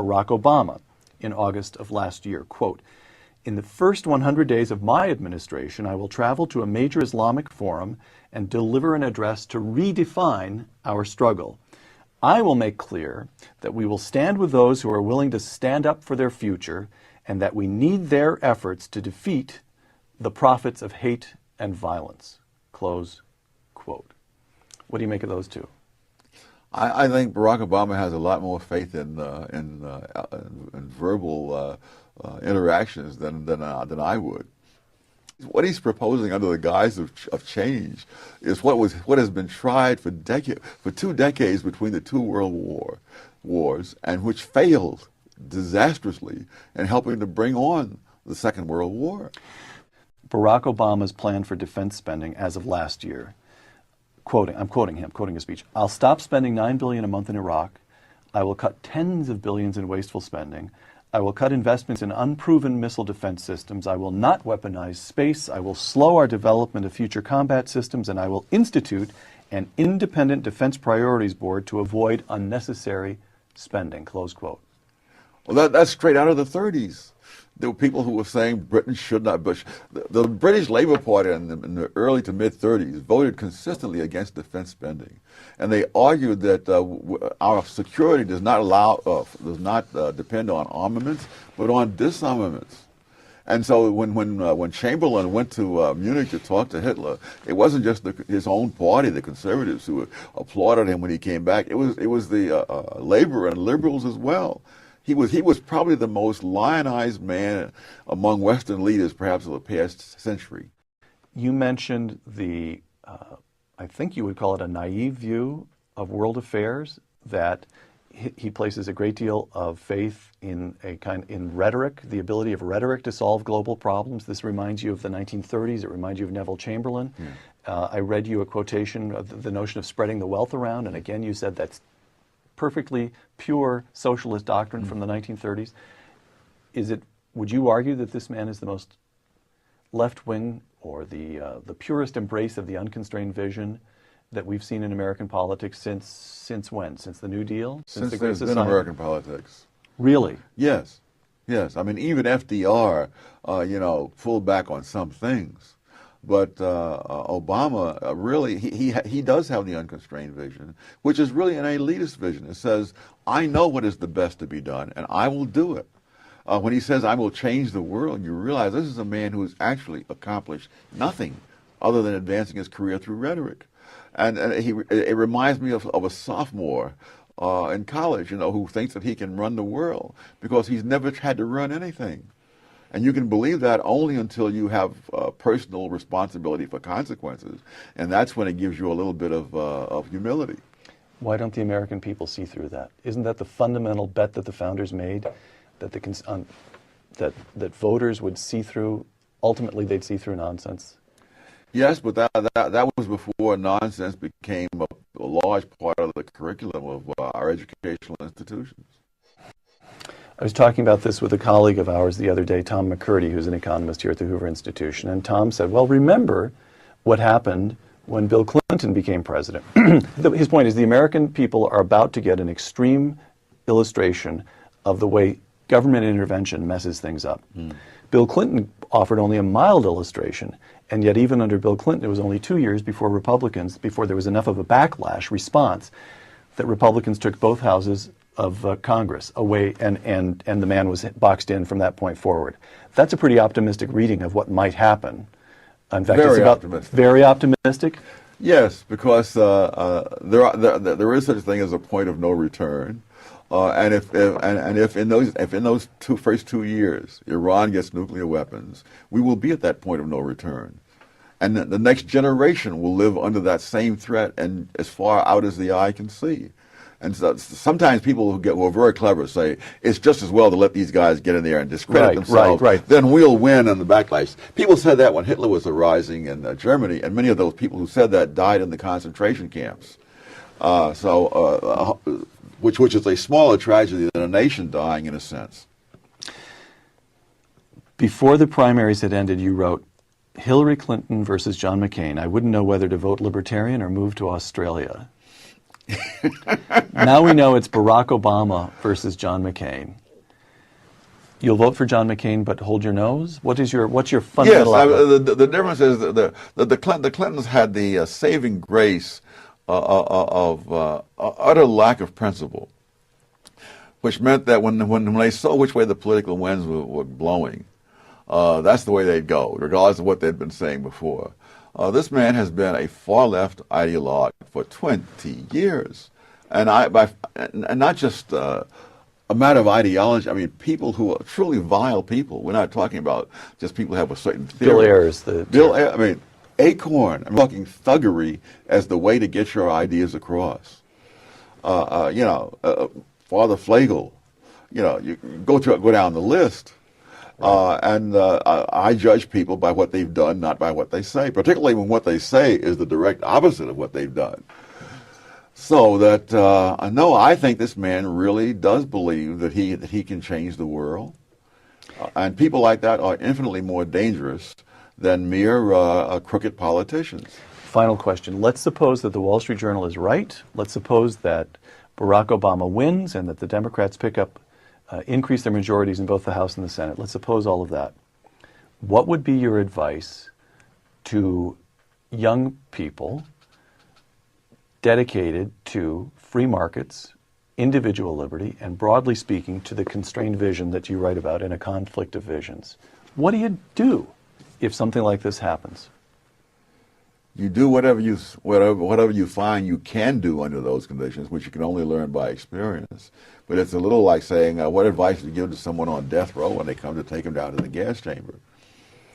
Barack Obama in August of last year. Quote, "In the first 100 days of my administration, I will travel to a major Islamic forum and deliver an address to redefine our struggle. I will make clear that we will stand with those who are willing to stand up for their future and that we need their efforts to defeat the prophets of hate and violence." Close quote. What do you make of those two? I think Barack Obama has a lot more faith in verbal interactions than I would. What he's proposing under the guise of change is what has been tried for 2 decades between the two world wars, and which failed disastrously in helping to bring on the Second World War. Barack Obama's plan for defense spending as of last year, I'm quoting his speech, "I'll stop spending $9 billion a month in Iraq. I will cut tens of billions in wasteful spending. I will cut investments in unproven missile defense systems. I will not weaponize space. I will slow our development of future combat systems, and I will institute an independent defense priorities board to avoid unnecessary spending." Close quote. Well, that's straight out of the 30s. There were people who were saying Britain should not. The British Labour Party in the early to mid 30s voted consistently against defense spending, and they argued that our security does not depend on armaments, but on disarmaments. And so when Chamberlain went to Munich to talk to Hitler, it wasn't just his own party, the conservatives, who applauded him when he came back. It was the Labour and liberals as well. He was probably the most lionized man among Western leaders, perhaps, of the past century. You mentioned I think you would call it a naive view of world affairs, that he places a great deal of faith in rhetoric, the ability of rhetoric to solve global problems. This reminds you of the 1930s. It reminds you of Neville Chamberlain. Yeah. I read you a quotation of the notion of spreading the wealth around, and again you said that's perfectly pure socialist doctrine from the 1930s. Would you argue that this man is the most left-wing, or the purest embrace of the unconstrained vision that we've seen in American politics since when? Since the New Deal? Since there's been American politics. Really? Yes. Yes. I mean, even FDR, pulled back on some things. But Obama really, he does have the unconstrained vision, which is really an elitist vision. It says, I know what is the best to be done, and I will do it. When he says, I will change the world, you realize this is a man who has actually accomplished nothing other than advancing his career through rhetoric. And it reminds me of a sophomore in college, who thinks that he can run the world because he's never had to run anything. And you can believe that only until you have personal responsibility for consequences. And that's when it gives you a little bit of humility. Why don't the American people see through that? Isn't that the fundamental bet that the founders made, that that voters would see through, ultimately they'd see through nonsense? Yes, but that was before nonsense became a large part of the curriculum of our educational institutions. I was talking about this with a colleague of ours the other day, Tom McCurdy, who's an economist here at the Hoover Institution, and Tom said, well, remember what happened when Bill Clinton became president. His point is the American people are about to get an extreme illustration of the way government intervention messes things up. Bill Clinton offered only a mild illustration, and yet even under Bill Clinton, it was only 2 years before there was enough of a backlash response that Republicans took both houses of Congress away, and the man was boxed in from that point forward. That's a pretty optimistic reading of what might happen. In fact, very optimistic. Yes, because there is such a thing as a point of no return, and if in those first 2 years Iran gets nuclear weapons, we will be at that point of no return, and the next generation will live under that same threat and as far out as the eye can see. And so sometimes people who are very clever say, it's just as well to let these guys get in there and discredit themselves, then we'll win in the backlash. People said that when Hitler was arising in Germany, and many of those people who said that died in the concentration camps. Which is a smaller tragedy than a nation dying, in a sense. Before the primaries had ended, you wrote, Hillary Clinton versus John McCain. I wouldn't know whether to vote Libertarian or move to Australia. Now we know it's Barack Obama versus John McCain. You'll vote for John McCain, but hold your nose. What's your fundamental outlook? The difference is that the Clintons had the saving grace of utter lack of principle, which meant that when they saw which way the political winds were blowing, that's the way they'd go, regardless of what they'd been saying before. This man has been a far-left ideologue for 20 years, and not just a matter of ideology. I mean, people who are truly vile people. We're not talking about just people who have a certain theory. Bill Ayers. I mean, Acorn. I'm talking thuggery as the way to get your ideas across. Father Flagle. You go down the list. I judge people by what they've done, not by what they say, particularly when what they say is the direct opposite of what they've done. So that, no, I think this man really does believe that he can change the world. And people like that are infinitely more dangerous than mere crooked politicians. Final question. Let's suppose that the Wall Street Journal is right. Let's suppose that Barack Obama wins and that the Democrats increase their majorities in both the House and the Senate. Let's suppose all of that. What would be your advice to young people dedicated to free markets, individual liberty, and broadly speaking, to the constrained vision that you write about in A Conflict of Visions? What do you do if something like this happens? You do whatever you find you can do under those conditions, which you can only learn by experience. But it's a little like saying, what advice do you give to someone on death row when they come to take him down to the gas chamber?